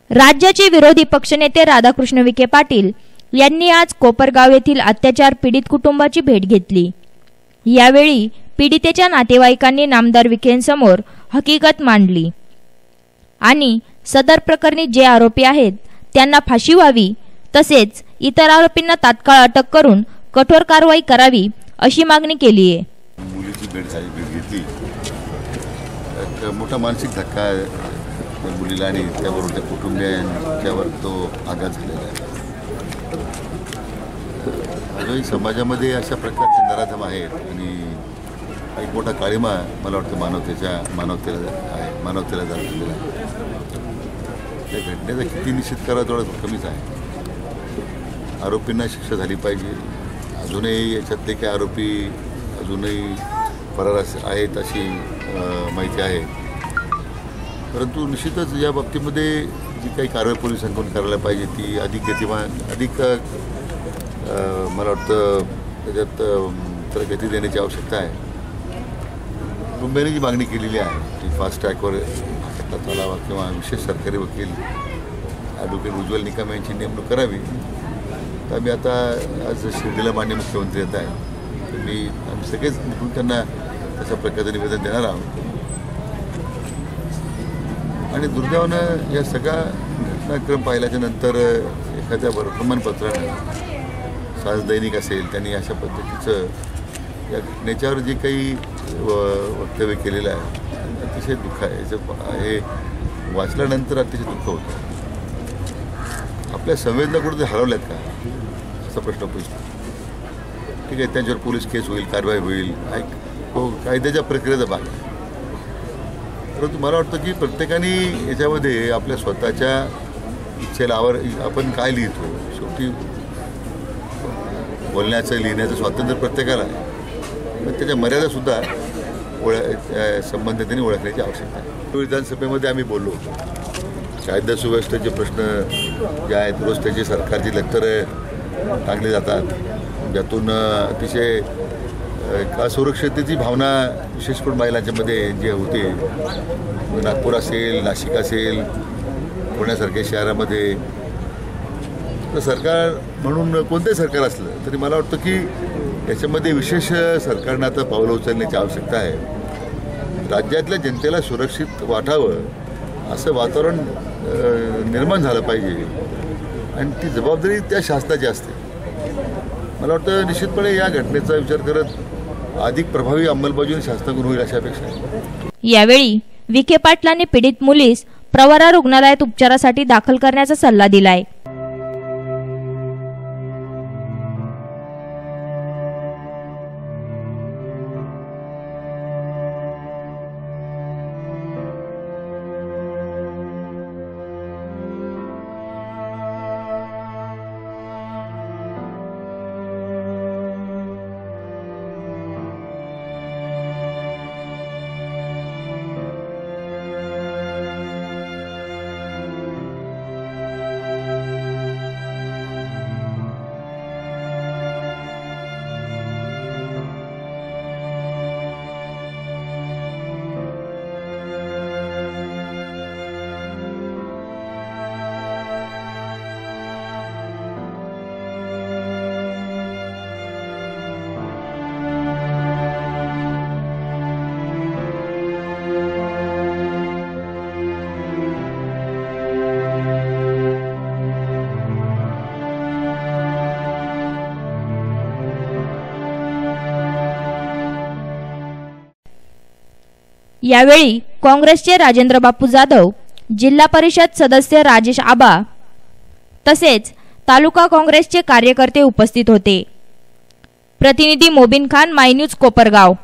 राज्याचे विरोधी पक्षनेते राधाकृष्ण विखे पाटील यांनी आज कोपरगाव येथील अत्याचार पीडित कुटुंबाची भेट घेतली। यावेळी पीडितेच्या नातेवाईकांनी नामदार विखेंसमोर हकीकत मांडली आणि सदर प्रकरणी जे आरोपी आहेत त्यांना फाशी व्हावी तसेच इतर आरोपींना तात्काळ अटक करून कठोर कारवाई करावी अशी मागणी केली आहे। मुलीची भेट घेतली, एक मोठा मानसिक धक्का त्या मुलीला आणि त्याबरोबर त्या कुटुंबियांच्यावर तो आघात झालेला आहे। आजही समाजामध्ये अशा प्रकारचे नराधम आहेत आणि एक मोठा काळिमा मला वाटतं मानवतेला झालेला आहे। त्या घटनेचा किती निश्चित करा थोडं कमीच आहे। आरोपींना शिक्षा झाली पाहिजे। अजूनही याच्यातले काही आरोपी अजूनही फरार आहेत अशी माहिती आहे, परंतु निश्चितच या बाबतीमध्ये जी काही कारवाई पोलिसांकडून करायला पाहिजे ती अधिक गतिमान मला वाटतं त्याच्यात त्याला गती देण्याची आवश्यकता आहे। कुटुंबियांनी जी मागणी केलेली आहे ती फास्ट ट्रॅकवर खटला चालावा किंवा विशेष सरकारी वकील ॲडव्होकेट उज्ज्वल निकम यांची नेमणूक करावी। तर आम्ही आता आज शिर्डीला माननीय मुख्यमंत्री येत आहे, तर आम्ही सगळेच निघून त्यांना तशा प्रकारचं निवेदन देणार आहोत। आणि दुर्दैवानं या सगळा घटनाक्रम पाहिल्याच्या नंतर एखाद्या वर्तमानपत्रानं साज दैनिक असेल त्यांनी अशा पद्धतीचं या घटनेच्यावर जे काही वक्तव्य केलेलं आहे अतिशय दुःख आहे। हे वाचल्यानंतर अतिशय दुःख होतं। आपल्या संवेदना कुठे हरवल्यात का असा प्रश्न पुढचा। ठीक आहे, त्यांच्यावर पोलीस केस होईल, कारवाई होईल, कायद्याच्या प्रक्रियेचा भाग आहे, परंतु मला वाटतं की प्रत्येकाने याच्यामध्ये आपल्या स्वतःच्या इच्छेला आपण काय लिहितो, शेवटी बोलण्याचं लिहिण्याचं स्वातंत्र्य प्रत्येकाला आहे, पण त्याच्या मर्यादासुद्धा संबंधितांनी ओळखण्याची आवश्यकता आहे। विधानसभेमध्ये आम्ही बोललो होतो, कायदा सुव्यवस्थेचे प्रश्न जे आहेत रोज त्याची सरकारची लेक्चरं टाकली जातात, ज्यातून अतिशय असुरक्षिततेची भावना विशेष करून महिलांच्यामध्ये जे होते, नागपूर असेल, नाशिक असेल, पुण्यासारख्या शहरामध्ये, तर सरकार म्हणून कोणतेही सरकार असलं तरी मला वाटतं की याच्यामध्ये विशेष सरकारनं आता पावलं उचलण्याची आवश्यकता आहे। राज्यातल्या जनतेला सुरक्षित वाटावं असं वातावरण निर्माण झालं पाहिजे आणि ती जबाबदारी त्या शासनाची असते। मला वाटतं निश्चितपणे या घटनेचा विचार करत अधिक प्रभावी अंमलबजावणी शासनाकडून होईल अशी अपेक्षा आहे। यावेळी विखे पाटलांनी पीडित मुलीस प्रवरा रुग्णालयात उपचारासाठी दाखल करण्याचा सल्ला दिलाय। यावेळी काँग्रेसचे राजेंद्र बापू जाधव, जिल्हा परिषद सदस्य राजेश आबा तसेच तालुका काँग्रेसचे कार्यकर्ते उपस्थित होते। प्रतिनिधी मोबिन खान, माय न्यूज, कोपरगाव।